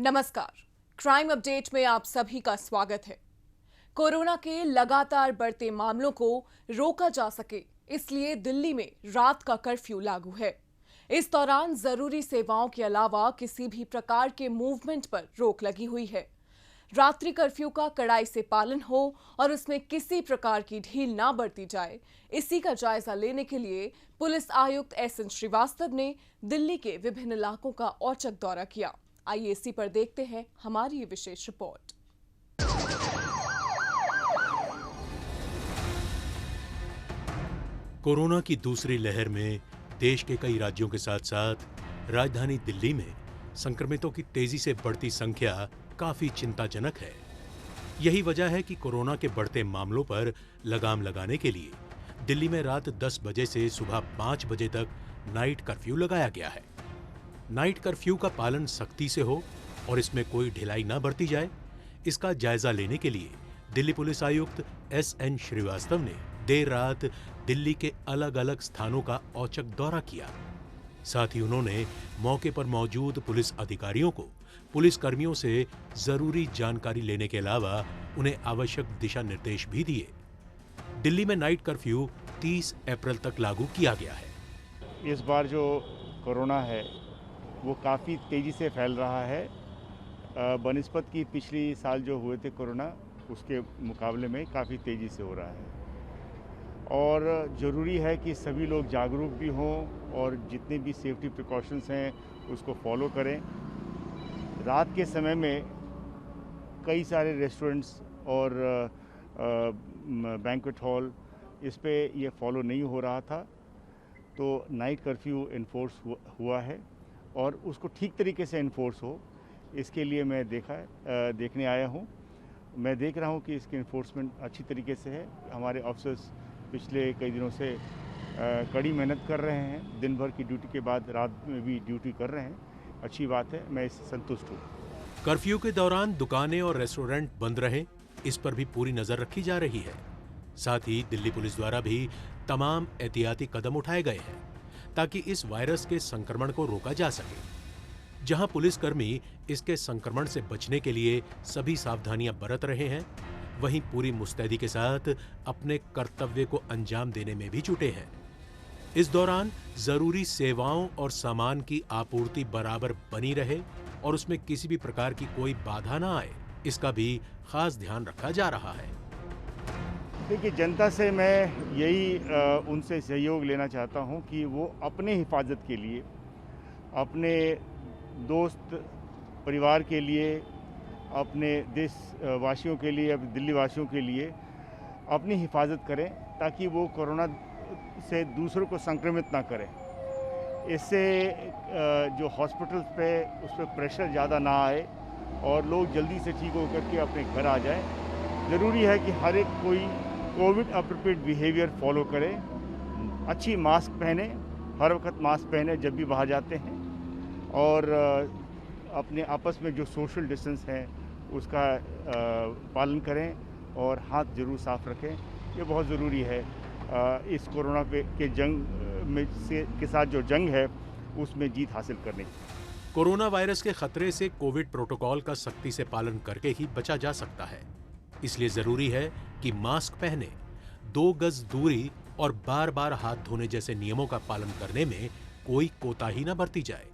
नमस्कार। Crime update में आप सभी का स्वागत है। कोरोना के लगातार बढ़ते मामलों को रोका जा सके, इसलिए दिल्ली में रात का कर्फ्यू लागू है। इस दौरान जरूरी सेवाओं के अलावा किसी भी प्रकार के मूवमेंट पर रोक लगी हुई है। रात्रि कर्फ्यू का कड़ाई से पालन हो और उसमें किसी प्रकार की ढील ना बरती जाए, इसी का जायजा लेने के लिए पुलिस आयुक्त एसएन श्रीवास्तव ने दिल्ली के विभिन्न इलाकों का औचक दौरा किया। आइए इसी पर देखते हैं हमारी ये विशेष रिपोर्ट। कोरोना की दूसरी लहर में देश के कई राज्यों के साथ साथ राजधानी दिल्ली में संक्रमितों की तेजी से बढ़ती संख्या काफी चिंताजनक है। यही वजह है कि कोरोना के बढ़ते मामलों पर लगाम लगाने के लिए दिल्ली में रात 10 बजे से सुबह 5 बजे तक नाइट कर्फ्यू लगाया गया है। नाइट कर्फ्यू का पालन सख्ती से हो और इसमें कोई ढिलाई न बरती जाए, इसका जायजा लेने के लिए दिल्ली पुलिस आयुक्त एसएन श्रीवास्तव ने देर रात दिल्ली के अलग अलग स्थानों का औचक दौरा किया। साथ ही उन्होंने मौके पर मौजूद पुलिस अधिकारियों को पुलिस कर्मियों से जरूरी जानकारी लेने के अलावा उन्हें आवश्यक दिशा निर्देश भी दिए। दिल्ली में नाइट कर्फ्यू 30 अप्रैल तक लागू किया गया है। इस बार जो कोरोना है वो काफ़ी तेज़ी से फैल रहा है। बनिस्बत की पिछली साल जो हुए थे कोरोना, उसके मुकाबले में काफ़ी तेज़ी से हो रहा है और ज़रूरी है कि सभी लोग जागरूक भी हों और जितने भी सेफ्टी प्रिकॉशंस हैं उसको फॉलो करें। रात के समय में कई सारे रेस्टोरेंट्स और बैंक्वेट हॉल इस पे ये फॉलो नहीं हो रहा था, तो नाइट कर्फ्यू इन्फोर्स हुआ है और उसको ठीक तरीके से इन्फोर्स हो, इसके लिए मैं देखने आया हूँ। मैं देख रहा हूँ कि इसकी इन्फोर्समेंट अच्छी तरीके से है। हमारे ऑफिसर्स पिछले कई दिनों से कड़ी मेहनत कर रहे हैं, दिन भर की ड्यूटी के बाद रात में भी ड्यूटी कर रहे हैं। अच्छी बात है, मैं इससे संतुष्ट हूँ। कर्फ्यू के दौरान दुकानें और रेस्टोरेंट बंद रहे, इस पर भी पूरी नजर रखी जा रही है। साथ ही दिल्ली पुलिस द्वारा भी तमाम एहतियाती कदम उठाए गए हैं ताकि इस वायरस के संक्रमण को रोका जा सके। जहां पुलिसकर्मी इसके संक्रमण से बचने के लिए सभी सावधानियां बरत रहे हैं, वहीं पूरी मुस्तैदी के साथ अपने कर्तव्य को अंजाम देने में भी जुटे हैं। इस दौरान जरूरी सेवाओं और सामान की आपूर्ति बराबर बनी रहे और उसमें किसी भी प्रकार की कोई बाधा ना आए, इसका भी खास ध्यान रखा जा रहा है। देखिए, जनता से मैं यही उनसे सहयोग लेना चाहता हूं कि वो अपने हिफाजत के लिए, अपने दोस्त परिवार के लिए, अपने देशवासियों के लिए, अपने दिल्ली वासियों के लिए अपनी हिफाजत करें ताकि वो कोरोना से दूसरों को संक्रमित ना करें। इससे जो हॉस्पिटल्स पे उस पर प्रेशर ज़्यादा ना आए और लोग जल्दी से ठीक होकर के अपने घर आ जाएं। ज़रूरी है कि हर एक कोई कोविड अप्रोप्रिएट बिहेवियर फॉलो करे, अच्छी मास्क पहने, हर वक्त मास्क पहने जब भी बाहर जाते हैं और अपने आपस में जो सोशल डिस्टेंस है उसका पालन करें और हाथ जरूर साफ रखें। ये बहुत ज़रूरी है इस कोरोना के जंग में के साथ जो जंग है उसमें जीत हासिल करने की। कोरोना वायरस के खतरे से कोविड प्रोटोकॉल का सख्ती से पालन करके ही बचा जा सकता है। इसलिए जरूरी है कि मास्क पहने, 2 गज दूरी और बार बार हाथ धोने जैसे नियमों का पालन करने में कोई कोताही न बरती जाए।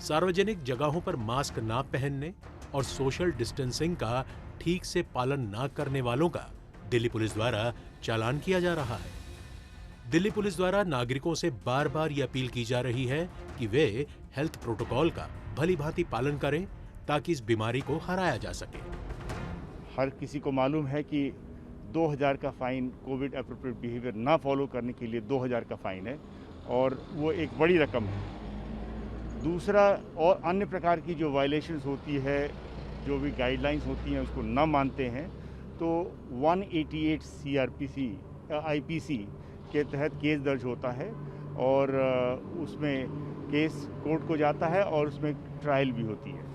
सार्वजनिक जगहों पर मास्क ना पहनने और सोशल डिस्टेंसिंग का ठीक से पालन ना करने वालों का दिल्ली पुलिस द्वारा चालान किया जा रहा है। दिल्ली पुलिस द्वारा नागरिकों से बार बार यह अपील की जा रही है कि वे हेल्थ प्रोटोकॉल का भली भांति पालन करें ताकि इस बीमारी को हराया जा सके। हर किसी को मालूम है कि 2000 का फाइन कोविड अप्रोप्रिएट बिहेवियर ना फॉलो करने के लिए 2000 का फाइन है और वो एक बड़ी रकम है। दूसरा, और अन्य प्रकार की जो वायलेशंस होती है, जो भी गाइडलाइंस होती हैं उसको ना मानते हैं तो 188 सीआरपीसी आईपीसी के तहत केस दर्ज होता है और उसमें केस कोर्ट को जाता है और उसमें ट्रायल भी होती है।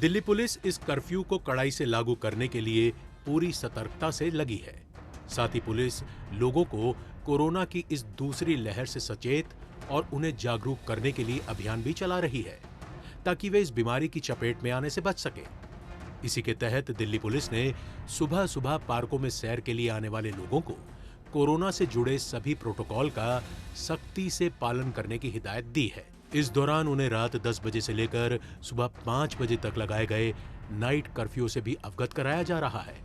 दिल्ली पुलिस इस कर्फ्यू को कड़ाई से लागू करने के लिए पूरी सतर्कता से लगी है। साथ ही पुलिस लोगों को कोरोना की इस दूसरी लहर से सचेत और उन्हें जागरूक करने के लिए अभियान भी चला रही है ताकि वे इस बीमारी की चपेट में आने से बच सके। इसी के तहत दिल्ली पुलिस ने सुबह सुबह पार्कों में सैर के लिए आने वाले लोगों को कोरोना से जुड़े सभी प्रोटोकॉल का सख्ती से पालन करने की हिदायत दी है। इस दौरान उन्हें रात 10 बजे से लेकर सुबह 5 बजे तक लगाए गए नाइट कर्फ्यू से भी अवगत कराया जा रहा है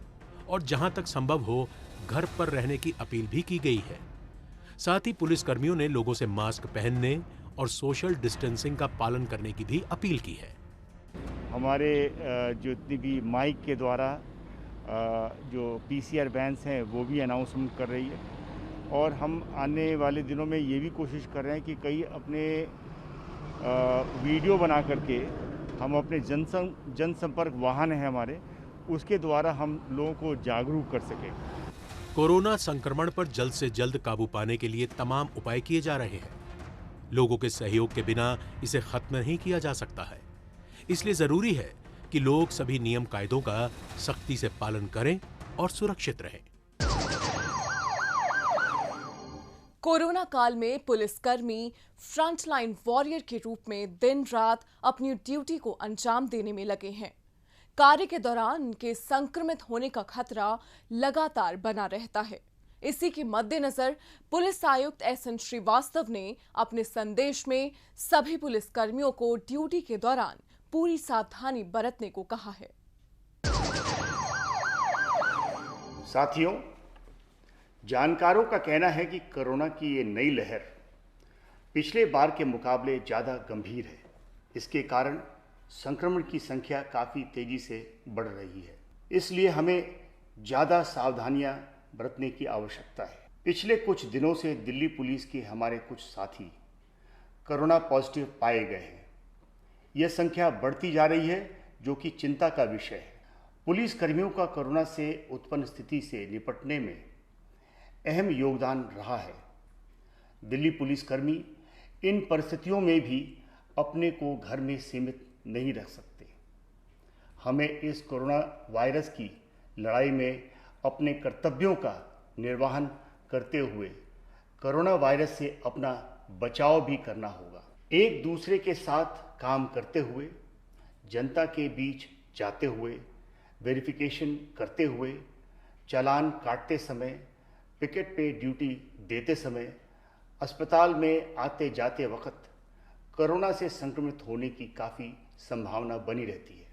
और जहां तक संभव हो घर पर रहने की अपील भी की गई है। साथ ही पुलिस कर्मियों ने लोगों से मास्क पहनने और सोशल डिस्टेंसिंग का पालन करने की भी अपील की है। हमारे जो इतनी भी माइक के द्वारा जो PCR वैन्स हैं वो भी अनाउंसमेंट कर रही है और हम आने वाले दिनों में ये भी कोशिश कर रहे हैं कि कई अपने वीडियो बना करके हम अपने जनसंपर्क वाहन हैं हमारे, उसके द्वारा हम लोगों को जागरूक कर सकें। कोरोना संक्रमण पर जल्द से जल्द काबू पाने के लिए तमाम उपाय किए जा रहे हैं। लोगों के सहयोग के बिना इसे खत्म नहीं किया जा सकता है, इसलिए जरूरी है कि लोग सभी नियम कायदों का सख्ती से पालन करें और सुरक्षित रहें। कोरोना काल में पुलिसकर्मी फ्रंटलाइन वॉरियर के रूप में दिन रात अपनी ड्यूटी को अंजाम देने में लगे हैं। कार्य के दौरान उनके संक्रमित होने का खतरा लगातार बना रहता है। इसी के मद्देनजर पुलिस आयुक्त SN श्रीवास्तव ने अपने संदेश में सभी पुलिसकर्मियों को ड्यूटी के दौरान पूरी सावधानी बरतने को कहा है। साथियों, जानकारों का कहना है कि कोरोना की ये नई लहर पिछले बार के मुकाबले ज़्यादा गंभीर है। इसके कारण संक्रमण की संख्या काफ़ी तेज़ी से बढ़ रही है, इसलिए हमें ज़्यादा सावधानियां बरतने की आवश्यकता है। पिछले कुछ दिनों से दिल्ली पुलिस के हमारे कुछ साथी कोरोना पॉजिटिव पाए गए हैं। यह संख्या बढ़ती जा रही है, जो कि चिंता का विषय है। पुलिस कर्मियों का कोरोना से उत्पन्न स्थिति से निपटने में अहम योगदान रहा है। दिल्ली पुलिसकर्मी इन परिस्थितियों में भी अपने को घर में सीमित नहीं रख सकते। हमें इस कोरोना वायरस की लड़ाई में अपने कर्तव्यों का निर्वहन करते हुए कोरोना वायरस से अपना बचाव भी करना होगा। एक दूसरे के साथ काम करते हुए, जनता के बीच जाते हुए, वेरिफिकेशन करते हुए, चालान काटते समय, पिकेट पे ड्यूटी देते समय, अस्पताल में आते जाते वक्त कोरोना से संक्रमित होने की काफ़ी संभावना बनी रहती है,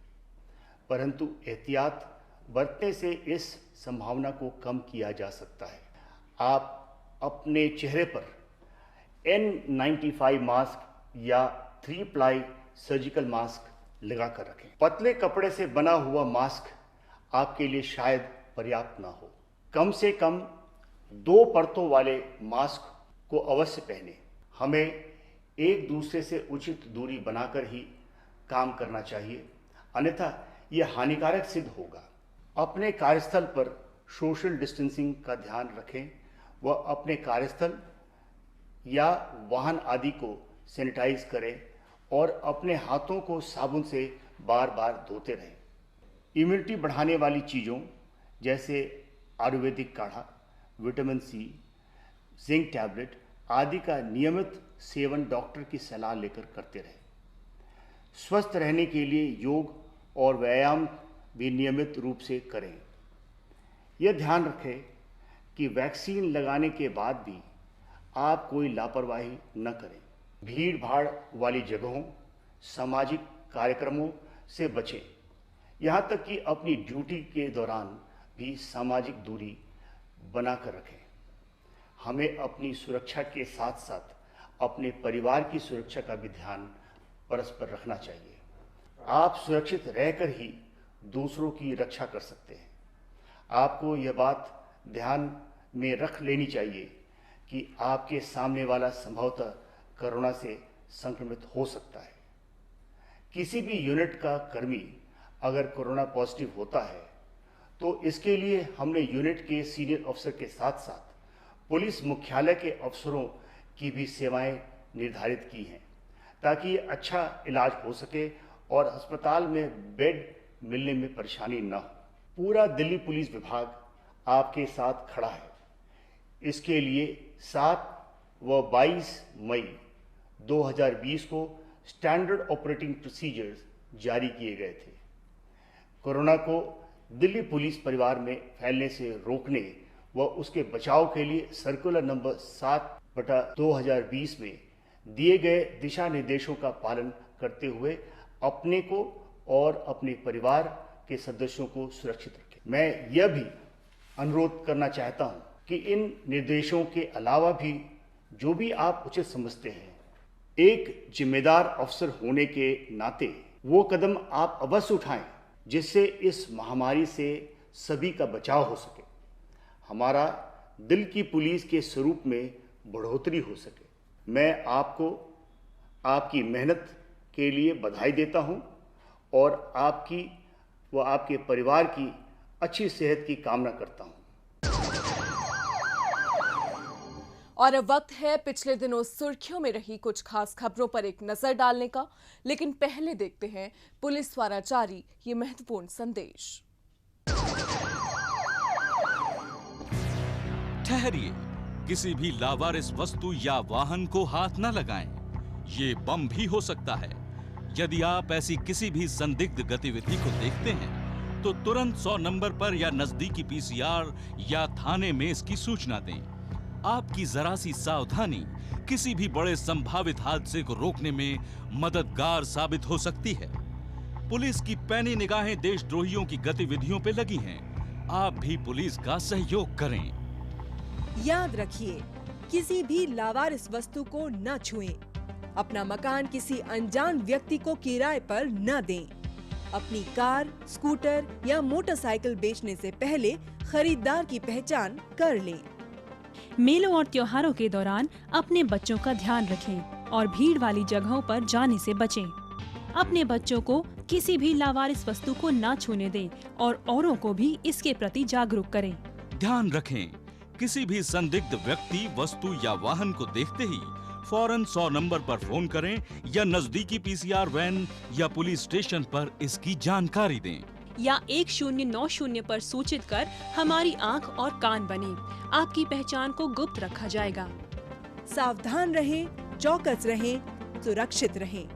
परंतु एहतियात बरतने से इस संभावना को कम किया जा सकता है। आप अपने चेहरे पर N95 मास्क या 3 प्लाई सर्जिकल मास्क लगा कर रखें। पतले कपड़े से बना हुआ मास्क आपके लिए शायद पर्याप्त ना हो। कम से कम 2 परतों वाले मास्क को अवश्य पहने। हमें एक दूसरे से उचित दूरी बनाकर ही काम करना चाहिए, अन्यथा यह हानिकारक सिद्ध होगा। अपने कार्यस्थल पर सोशल डिस्टेंसिंग का ध्यान रखें व अपने कार्यस्थल या वाहन आदि को सैनिटाइज करें और अपने हाथों को साबुन से बार बार धोते रहें। इम्यूनिटी बढ़ाने वाली चीज़ों जैसे आयुर्वेदिक काढ़ा, विटामिन C, जिंक टैबलेट आदि का नियमित सेवन डॉक्टर की सलाह लेकर करते रहें। स्वस्थ रहने के लिए योग और व्यायाम भी नियमित रूप से करें। यह ध्यान रखें कि वैक्सीन लगाने के बाद भी आप कोई लापरवाही न करें। भीड़ भाड़ वाली जगहों, सामाजिक कार्यक्रमों से बचें। यहाँ तक कि अपनी ड्यूटी के दौरान भी सामाजिक दूरी बनाकर रखें। हमें अपनी सुरक्षा के साथ साथ अपने परिवार की सुरक्षा का भी ध्यान परस्पर रखना चाहिए। आप सुरक्षित रहकर ही दूसरों की रक्षा कर सकते हैं। आपको यह बात ध्यान में रख लेनी चाहिए कि आपके सामने वाला संभवतः कोरोना से संक्रमित हो सकता है। किसी भी यूनिट का कर्मी अगर कोरोना पॉजिटिव होता है तो इसके लिए हमने यूनिट के सीनियर अफसर के साथ साथ पुलिस मुख्यालय के अफसरों की भी सेवाएं निर्धारित की हैं, ताकि अच्छा इलाज हो सके और अस्पताल में बेड मिलने में परेशानी न हो। पूरा दिल्ली पुलिस विभाग आपके साथ खड़ा है। इसके लिए 7 व 22 मई 2020 को स्टैंडर्ड ऑपरेटिंग प्रोसीजर्स जारी किए गए थे। कोरोना को दिल्ली पुलिस परिवार में फैलने से रोकने व उसके बचाव के लिए सर्कुलर नंबर 7/2020 में दिए गए दिशा निर्देशों का पालन करते हुए अपने को और अपने परिवार के सदस्यों को सुरक्षित रखें। मैं यह भी अनुरोध करना चाहता हूं कि इन निर्देशों के अलावा भी जो भी आप उचित समझते हैं, एक जिम्मेदार अफसर होने के नाते वो कदम आप अवश्य उठाएं जिससे इस महामारी से सभी का बचाव हो सके, हमारा दिल की पुलिस के स्वरूप में बढ़ोतरी हो सके। मैं आपको आपकी मेहनत के लिए बधाई देता हूं और आपकी व आपके परिवार की अच्छी सेहत की कामना करता हूं। और अब वक्त है पिछले दिनों सुर्खियों में रही कुछ खास खबरों पर एक नजर डालने का, लेकिन पहले देखते हैं पुलिस द्वारा जारी ये महत्वपूर्ण संदेश। ठहरिए, किसी भी लावारिस वस्तु या वाहन को हाथ न लगाएं। ये बम भी हो सकता है। यदि आप ऐसी किसी भी संदिग्ध गतिविधि को देखते हैं तो तुरंत 100 नंबर पर या नजदीकी पीसीआर या थाने में इसकी सूचना दें। आपकी जरा सी सावधानी किसी भी बड़े संभावित हादसे को रोकने में मददगार साबित हो सकती है। पुलिस की पैनी निगाहें देशद्रोहियों की गतिविधियों पे लगी हैं। आप भी पुलिस का सहयोग करें। याद रखिए, किसी भी लावारिस वस्तु को न छुएं। अपना मकान किसी अनजान व्यक्ति को किराए पर न दें। अपनी कार, स्कूटर या मोटरसाइकिल बेचने से पहले खरीदार की पहचान कर लें। मेलों और त्योहारों के दौरान अपने बच्चों का ध्यान रखें और भीड़ वाली जगहों पर जाने से बचें। अपने बच्चों को किसी भी लावारिस वस्तु को न छूने दें और औरों को भी इसके प्रति जागरूक करें। ध्यान रखें, किसी भी संदिग्ध व्यक्ति, वस्तु या वाहन को देखते ही फौरन 100 नंबर पर फोन करें या नजदीकी पीसीआर वैन या पुलिस स्टेशन पर इसकी जानकारी दें। या 1090 पर सूचित कर हमारी आंख और कान बने। आपकी पहचान को गुप्त रखा जाएगा। सावधान रहें, चौकस रहें, सुरक्षित रहें।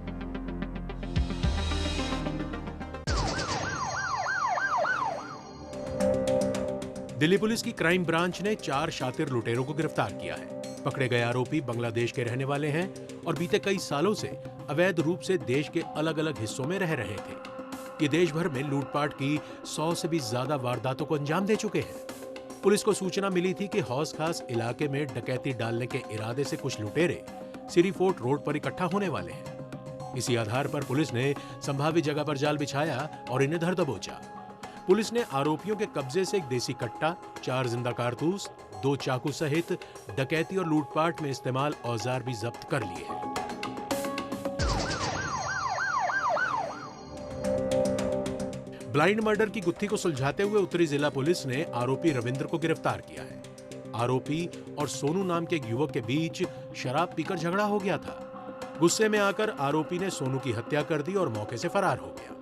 दिल्ली पुलिस की क्राइम ब्रांच ने 4 शातिर लुटेरों को गिरफ्तार किया है। पकड़े गए आरोपी बांग्लादेश के रहने वाले हैं और बीते कई सालों से अवैध रूप से देश के अलग अलग हिस्सों में रह रहे थे। ये देश भर में लूटपाट की 100 से भी ज्यादा वारदातों को अंजाम दे चुके हैं। पुलिस को सूचना मिली थी कि हौस खास इलाके में डकैती डालने के इरादे से कुछ लुटेरे सिरी फोर्ट रोड पर इकट्ठा होने वाले हैं। इसी आधार पर पुलिस ने संभावित जगह पर जाल बिछाया और इन्हें धर दबोचा। पुलिस ने आरोपियों के कब्जे से एक देसी कट्टा, 4 जिंदा कारतूस, 2 चाकू सहित डकैती और लूटपाट में इस्तेमाल औजार भी जब्त कर लिए हैं। ब्लाइंड मर्डर की गुत्थी को सुलझाते हुए उत्तरी जिला पुलिस ने आरोपी रविंद्र को गिरफ्तार किया है। आरोपी और सोनू नाम के एक युवक के बीच शराब पीकर झगड़ा हो गया था। गुस्से में आकर आरोपी ने सोनू की हत्या कर दी और मौके से फरार हो गया।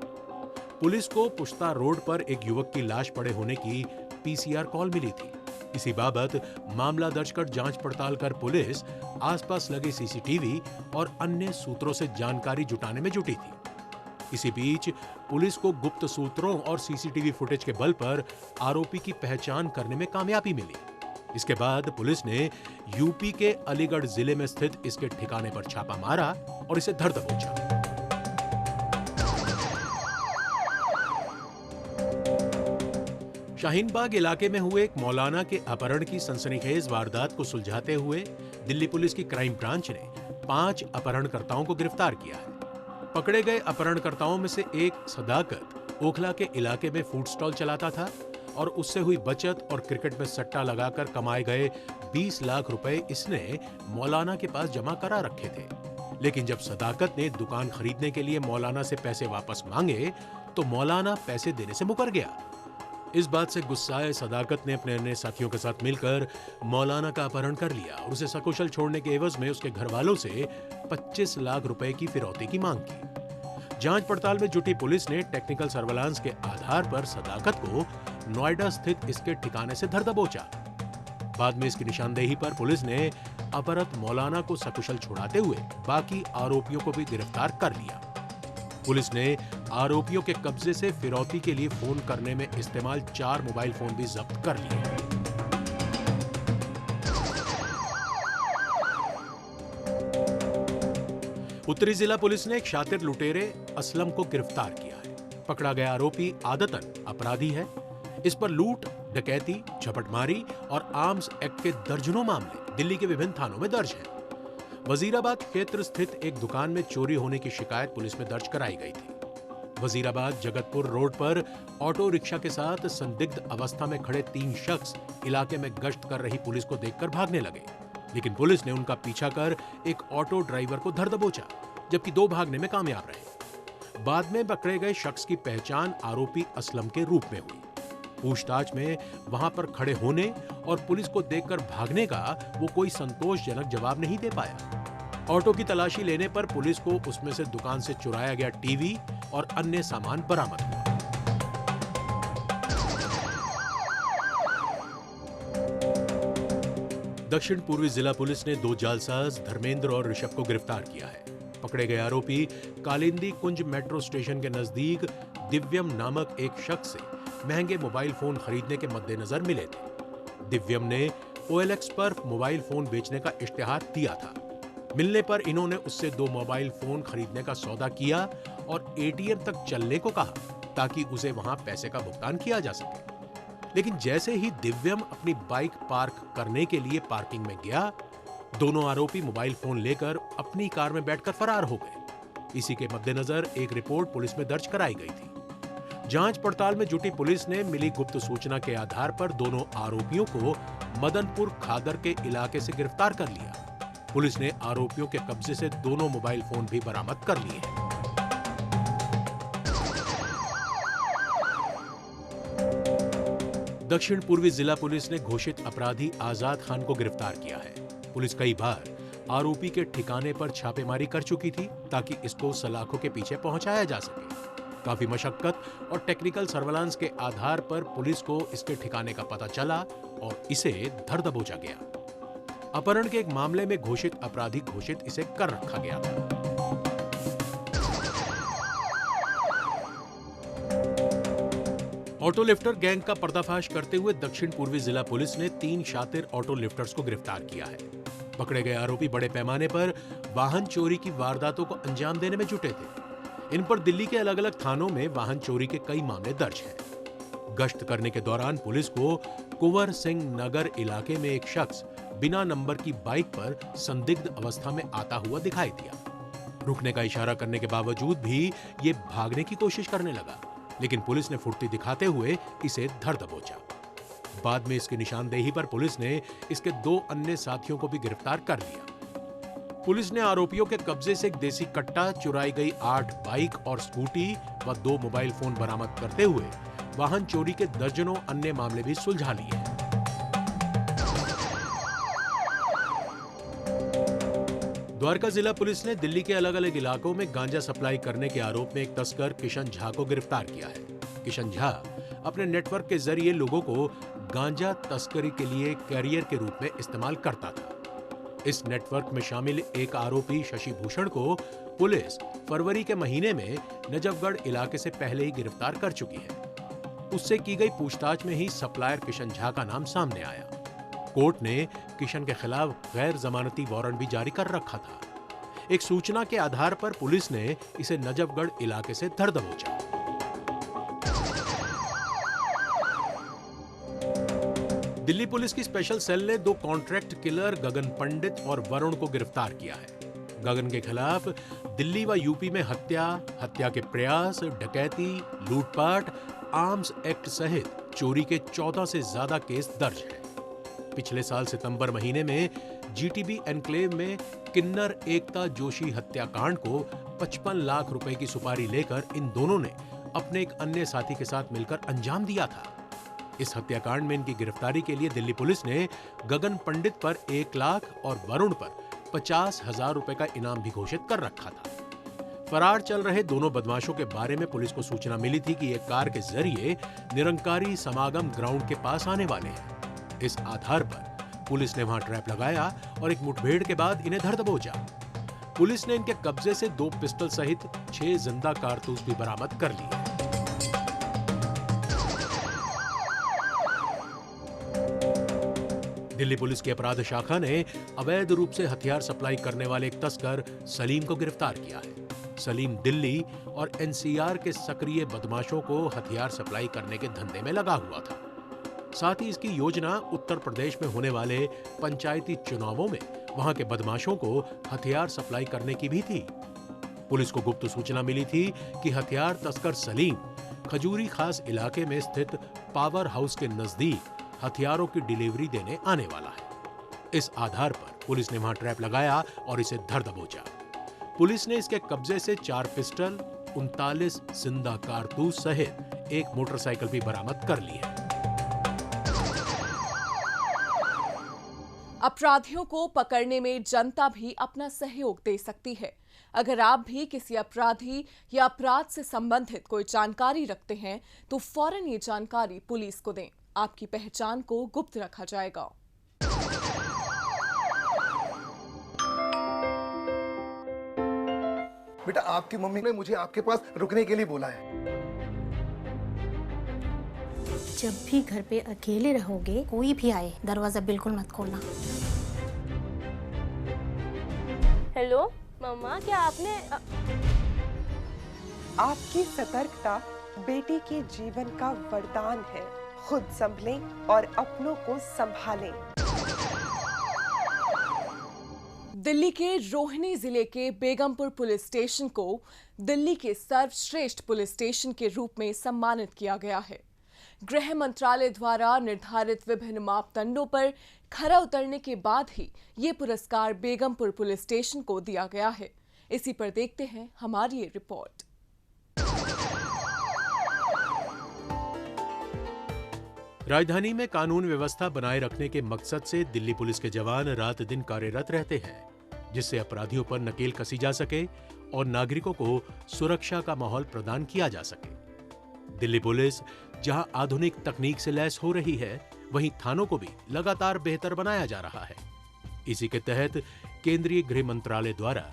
पुलिस को पुश्ता रोड पर एक युवक की लाश पड़े होने की पीसीआर कॉल मिली थी। इसी बाबत मामला दर्ज कर जांच पड़ताल कर पुलिस आसपास लगे सीसीटीवी और अन्य सूत्रों से जानकारी जुटाने में जुटी थी। इसी बीच पुलिस को गुप्त सूत्रों और सीसीटीवी फुटेज के बल पर आरोपी की पहचान करने में कामयाबी मिली। इसके बाद पुलिस ने यूपी के अलीगढ़ जिले में स्थित इसके ठिकाने पर छापा मारा और इसे धर दबोचा। शाहीनबाग इलाके में हुए एक मौलाना के अपहरण की सनसनीखेज वारदात को सुलझाते हुए दिल्ली पुलिस की क्राइम ब्रांच ने 5 अपहरणकर्ताओं को गिरफ्तार किया है। पकड़े गए अपहरणकर्ताओं में से एक सदाकत ओखला के इलाके में फूड स्टॉल चलाता था और उससे हुई बचत और क्रिकेट में सट्टा लगाकर कमाए गए 20 लाख रुपए इसने मौलाना के पास जमा करा रखे थे। लेकिन जब सदाकत ने दुकान खरीदने के लिए मौलाना से पैसे वापस मांगे तो मौलाना पैसे देने से मुकर गया। इस बात से गुस्साए सदाकत ने अपने अन्य साथियों के साथ मिलकर मौलाना का अपहरण कर लिया और उसे सकुशल छोड़ने के एवज में उसके घर वालों से 25 लाख रुपए की फिरौती की मांग की। जांच पड़ताल में जुटी पुलिस ने टेक्निकल सर्वेलांस के आधार पर सदाकत को नोएडा स्थित इसके ठिकाने से धर दबोचा। बाद में इसकी निशानदेही पर पुलिस ने अपहृत मौलाना को सकुशल छुड़ाते हुए बाकी आरोपियों को भी गिरफ्तार कर लिया। पुलिस ने आरोपियों के कब्जे से फिरौती के लिए फोन करने में इस्तेमाल 4 मोबाइल फोन भी जब्त कर लिए। उत्तरी जिला पुलिस ने एक शातिर लुटेरे असलम को गिरफ्तार किया है। पकड़ा गया आरोपी आदतन अपराधी है। इस पर लूट, डकैती, झपटमारी और आर्म्स एक्ट के दर्जनों मामले दिल्ली के विभिन्न थानों में दर्ज हैं। वजीराबाद क्षेत्र स्थित एक दुकान में चोरी होने की शिकायत पुलिस में दर्ज कराई गई थी। वजीराबाद जगतपुर रोड पर ऑटो रिक्शा के साथ संदिग्ध अवस्था में खड़े 3 शख्स इलाके में गश्त कर रही पुलिस को देखकर भागने लगे, लेकिन पुलिस ने उनका पीछा कर एक ऑटो ड्राइवर को धर दबोचा, जबकि 2 भागने में कामयाब रहे। बाद में पकड़े गए शख्स की पहचान आरोपी असलम के रूप में हुई। पूछताछ में वहां पर खड़े होने और पुलिस को देखकर भागने का वो कोई संतोषजनक जवाब नहीं दे पाया। ऑटो की तलाशी लेने पर पुलिस को उसमें से दुकान से चुराया गया टीवी और अन्य सामान बरामद हुआ। दक्षिण पूर्वी जिला पुलिस ने 2 जालसाज धर्मेंद्र और ऋषभ को गिरफ्तार किया है। पकड़े गए आरोपी कालिंदी कुंज मेट्रो स्टेशन के नजदीक दिव्यम नामक एक शख्स से महंगे मोबाइल फोन खरीदने के मद्देनजर मिले थे। दिव्यम ने OLX पर मोबाइल फोन बेचने का इश्तिहार दिया था। मिलने पर इन्होंने उससे 2 मोबाइल फोन खरीदने का सौदा किया और ATM तक चलने को कहा ताकि उसे वहां पैसे का भुगतान किया जा सके। लेकिन जैसे ही दिव्यम अपनी बाइक पार्क करने के लिए पार्किंग में गया, दोनों आरोपी मोबाइल फोन लेकर अपनी कार में बैठकर फरार हो गए। इसी के मद्देनजर एक रिपोर्ट पुलिस में दर्ज कराई गई थी। जांच पड़ताल में जुटी पुलिस ने मिली गुप्त सूचना के आधार पर दोनों आरोपियों को मदनपुर खादर के इलाके से गिरफ्तार कर लिया। पुलिस ने आरोपियों के कब्जे से दोनों मोबाइल फोन भी बरामद कर लिए हैं। दक्षिण पूर्वी जिला पुलिस ने घोषित अपराधी आजाद खान को गिरफ्तार किया है। पुलिस कई बार आरोपी के ठिकाने पर छापेमारी कर चुकी थी ताकि इसको सलाखों के पीछे पहुंचाया जा सके। काफी मशक्कत और टेक्निकल सर्वेलांस के आधार पर पुलिस को इसके ठिकाने का पता चला और इसे धर दबोचा गया। अपहरण के एक मामले में घोषित अपराधी घोषित इसे कर रखा गया था। ऑटो लिफ्टर गैंग का पर्दाफाश करते हुए दक्षिण पूर्वी जिला पुलिस ने 3 शातिर ऑटो लिफ्टर्स को गिरफ्तार किया है। पकड़े गए आरोपी बड़े पैमाने पर वाहन चोरी की वारदातों को अंजाम देने में जुटे थे। इन पर दिल्ली के अलग अलग थानों में वाहन चोरी के कई मामले दर्ज हैं। गश्त करने के दौरान पुलिस को कुंवर सिंह नगर इलाके में एक शख्स बिना नंबर की बाइक पर संदिग्ध अवस्था में आता हुआ दिखाई दिया। रुकने का इशारा करने के बावजूद भी ये भागने की कोशिश करने लगा, लेकिन पुलिस ने फुर्ती दिखाते हुए इसे धर दबोचा। बाद में इसकी निशानदेही पर पुलिस ने इसके 2 अन्य साथियों को भी गिरफ्तार कर लिया। पुलिस ने आरोपियों के कब्जे से एक देसी कट्टा, चुराई गई 8 बाइक और स्कूटी व 2 मोबाइल फोन बरामद करते हुए वाहन चोरी के दर्जनों अन्य मामले भी सुलझा लिए। द्वारका जिला पुलिस ने दिल्ली के अलग अलग इलाकों में गांजा सप्लाई करने के आरोप में एक तस्कर किशन झा को गिरफ्तार किया है। किशन झा अपने नेटवर्क के जरिए लोगों को गांजा तस्करी के लिए कैरियर के रूप में इस्तेमाल करता था। इस नेटवर्क में शामिल एक आरोपी शशि भूषण को पुलिस फरवरी के महीने में नजफगढ़ इलाके से पहले ही गिरफ्तार कर चुकी है। उससे की गई पूछताछ में ही सप्लायर किशन झा का नाम सामने आया। कोर्ट ने किशन के खिलाफ गैर जमानती वारंट भी जारी कर रखा था। एक सूचना के आधार पर पुलिस ने इसे नजफगढ़ इलाके से धर दबोचा। दिल्ली पुलिस की स्पेशल सेल ने 2 कॉन्ट्रैक्ट किलर गगन पंडित और वरुण को गिरफ्तार किया है। गगन के खिलाफ दिल्ली व यूपी में हत्या, हत्या के प्रयास, डकैती, लूटपाट, आर्म्स एक्ट सहित चोरी के 14 से ज्यादा केस दर्ज हैं। पिछले साल सितंबर महीने में GTB एनक्लेव में किन्नर एकता जोशी हत्याकांड को 55 लाख रुपए की सुपारी लेकर इन दोनों ने अपने एक अन्य साथी के साथ मिलकर अंजाम दिया था। इस हत्याकांड में इनकी गिरफ्तारी के लिए दिल्ली पुलिस ने गगन पंडित पर 1 लाख और वरुण पर 50,000 रुपए का इनाम भी घोषित कर रखा था। फरार चल रहे दोनों बदमाशों के बारे में पुलिस को सूचना मिली थी कि एक कार के जरिए निरंकारी समागम ग्राउंड के पास आने वाले हैं। इस आधार पर पुलिस ने वहां ट्रैप लगाया और एक मुठभेड़ के बाद इन्हें धर दबोचा। पुलिस ने इनके कब्जे से 2 पिस्टल सहित 6 जिंदा कारतूस भी बरामद कर लिए। दिल्ली पुलिस की अपराध शाखा ने अवैध रूप से हथियार सप्लाई करने वाले एक तस्कर सलीम को गिरफ्तार किया है। सलीम दिल्ली और एनसीआर के सक्रिय बदमाशों को हथियार सप्लाई करने के धंधे में लगा हुआ था। साथ ही इसकी योजना उत्तर प्रदेश में होने वाले पंचायती चुनावों में वहां के बदमाशों को हथियार सप्लाई करने की भी थी। पुलिस को गुप्त सूचना मिली थी कि हथियार तस्कर सलीम खजूरी खास इलाके में स्थित पावर हाउस के नजदीक हथियारों की डिलीवरी देने आने वाला है। इस आधार पर पुलिस ने वहां ट्रैप लगाया और इसे धर दबोचा। पुलिस ने इसके कब्जे से 4 पिस्टल, 39 जिंदा कारतूस सहित एक मोटरसाइकिल भी बरामद कर ली है। अपराधियों को पकड़ने में जनता भी अपना सहयोग दे सकती है। अगर आप भी किसी अपराधी या अपराध से संबंधित कोई जानकारी रखते हैं तो फौरन ये जानकारी पुलिस को दें। आपकी पहचान को गुप्त रखा जाएगा। बेटा, आपकी मम्मी ने मुझे आपके पास रुकने के लिए बोला है। जब भी घर पे अकेले रहोगे, कोई भी आए दरवाजा बिल्कुल मत खोलना। हेलो मम्मा, क्या आपने आपकी सतर्कता बेटी के जीवन का वरदान है। खुद संभलें और अपनों को संभालें। दिल्ली के रोहिणी जिले के बेगमपुर पुलिस स्टेशन को दिल्ली के सर्वश्रेष्ठ पुलिस स्टेशन के रूप में सम्मानित किया गया है। गृह मंत्रालय द्वारा निर्धारित विभिन्न मापदंडों पर खरा उतरने के बाद ही ये पुरस्कार बेगमपुर पुलिस स्टेशन को दिया गया है। इसी पर देखते हैं हमारी ये रिपोर्ट। राजधानी में कानून व्यवस्था बनाए रखने के मकसद से दिल्ली पुलिस के जवान रात दिन कार्यरत रहते हैं, जिससे अपराधियों पर नकेल कसी जा सके और नागरिकों को सुरक्षा का माहौल प्रदान किया जा सके। दिल्ली पुलिस जहां आधुनिक तकनीक से लैस हो रही है, वहीं थानों को भी लगातार बेहतर बनाया जा रहा है। इसी के तहत केंद्रीय गृह मंत्रालय द्वारा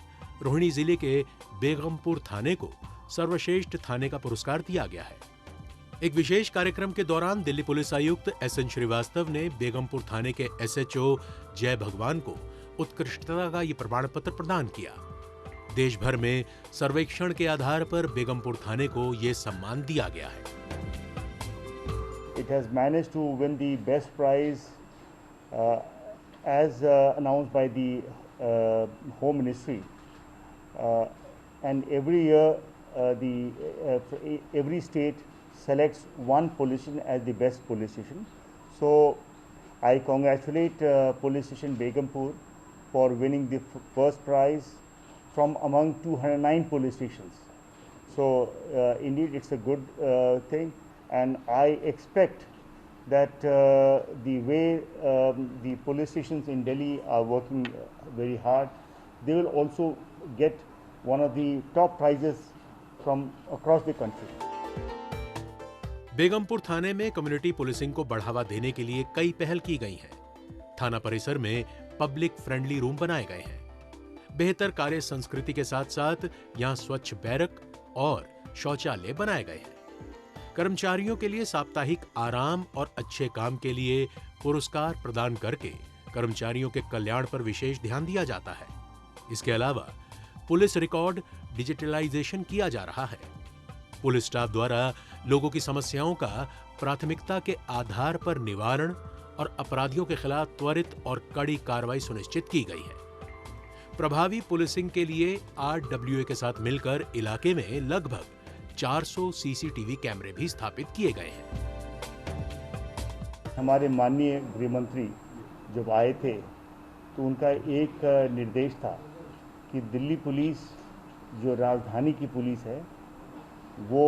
रोहिणी जिले के बेगमपुर थाने को सर्वश्रेष्ठ थाने का पुरस्कार दिया गया है। एक विशेष कार्यक्रम के दौरान दिल्ली पुलिस आयुक्त एसएन श्रीवास्तव ने बेगमपुर थाने के एसएचओ जय भगवान को उत्कृष्टता का ये प्रमाण पत्र प्रदान किया। देश भर में सर्वेक्षण के आधार पर बेगमपुर थाने को ये सम्मान दिया गया है। It has managed to win the best prize as announced by the Home Ministry, and every year every state selects one police station as the best police station. So I congratulate Police Station Begumpur for winning the first prize from among 209 police stations. So indeed it's a good thing, and I expect that the way the police stations in Delhi are working very hard, they will also get one of the top prizes from across the country. Begampur थाने में community policing को बढ़ावा देने के लिए कई पहल की गई हैं। थाना परिसर में पब्लिक फ्रेंडली रूम बनाए गए हैं। बेहतर कार्य संस्कृति के साथ साथ यहां स्वच्छ बैरक और शौचालय बनाए गए हैं। कर्मचारियों के लिए साप्ताहिक आराम और अच्छे काम के लिए पुरस्कार प्रदान करके कर्मचारियों के कल्याण पर विशेष ध्यान दिया जाता है। इसके अलावा पुलिस रिकॉर्ड डिजिटलाइजेशन किया जा रहा है। पुलिस स्टाफ द्वारा लोगों की समस्याओं का प्राथमिकता के आधार पर निवारण और अपराधियों के खिलाफ त्वरित और कड़ी कार्रवाई सुनिश्चित की गई है। प्रभावी पुलिसिंग के लिए आरडब्ल्यूए के साथ मिलकर इलाके में लगभग 400 सीसीटीवी कैमरे भी स्थापित किए गए हैं। हमारे माननीय गृह मंत्री जब आए थे तो उनका एक निर्देश था कि दिल्ली पुलिस जो राजधानी की पुलिस है वो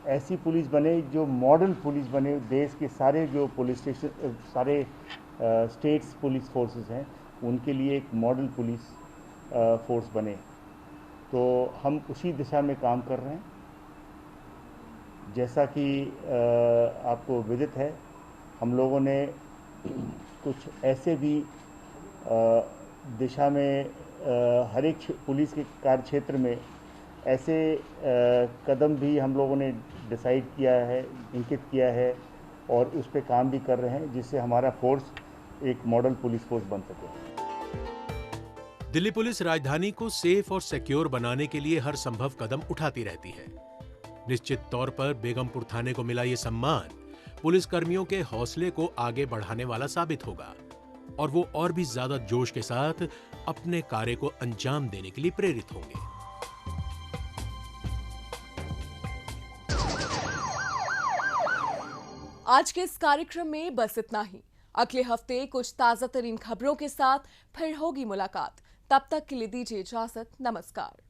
ऐसी पुलिस बने जो मॉडल पुलिस बने। देश के सारे जो पुलिस स्टेशन, सारे स्टेट्स पुलिस फोर्सेस हैं, उनके लिए एक मॉडल पुलिस फोर्स बने। तो हम उसी दिशा में काम कर रहे हैं। जैसा कि आपको विदित है, हम लोगों ने कुछ ऐसे भी दिशा में हर एक पुलिस के कार्य क्षेत्र में ऐसे कदम भी हम लोगों ने डिसाइड किया है, इंकित किया है और उस पे काम भी कर रहे हैं, जिससे हमारा फोर्स एक मॉडल पुलिस फोर्स बन सके। दिल्ली पुलिस राजधानी को सेफ और सिक्योर बनाने के लिए हर संभव कदम उठाती रहती है। निश्चित तौर पर बेगमपुर थाने को मिला ये सम्मान पुलिस कर्मियों के हौसले को आगे बढ़ाने वाला साबित होगा और वो और भी ज्यादा जोश के साथ अपने कार्य को अंजाम देने के लिए प्रेरित होंगे। आज के इस कार्यक्रम में बस इतना ही। अगले हफ्ते कुछ ताजा तरीन खबरों के साथ फिर होगी मुलाकात। तब तक के लिए दीजिए इजाजत। नमस्कार।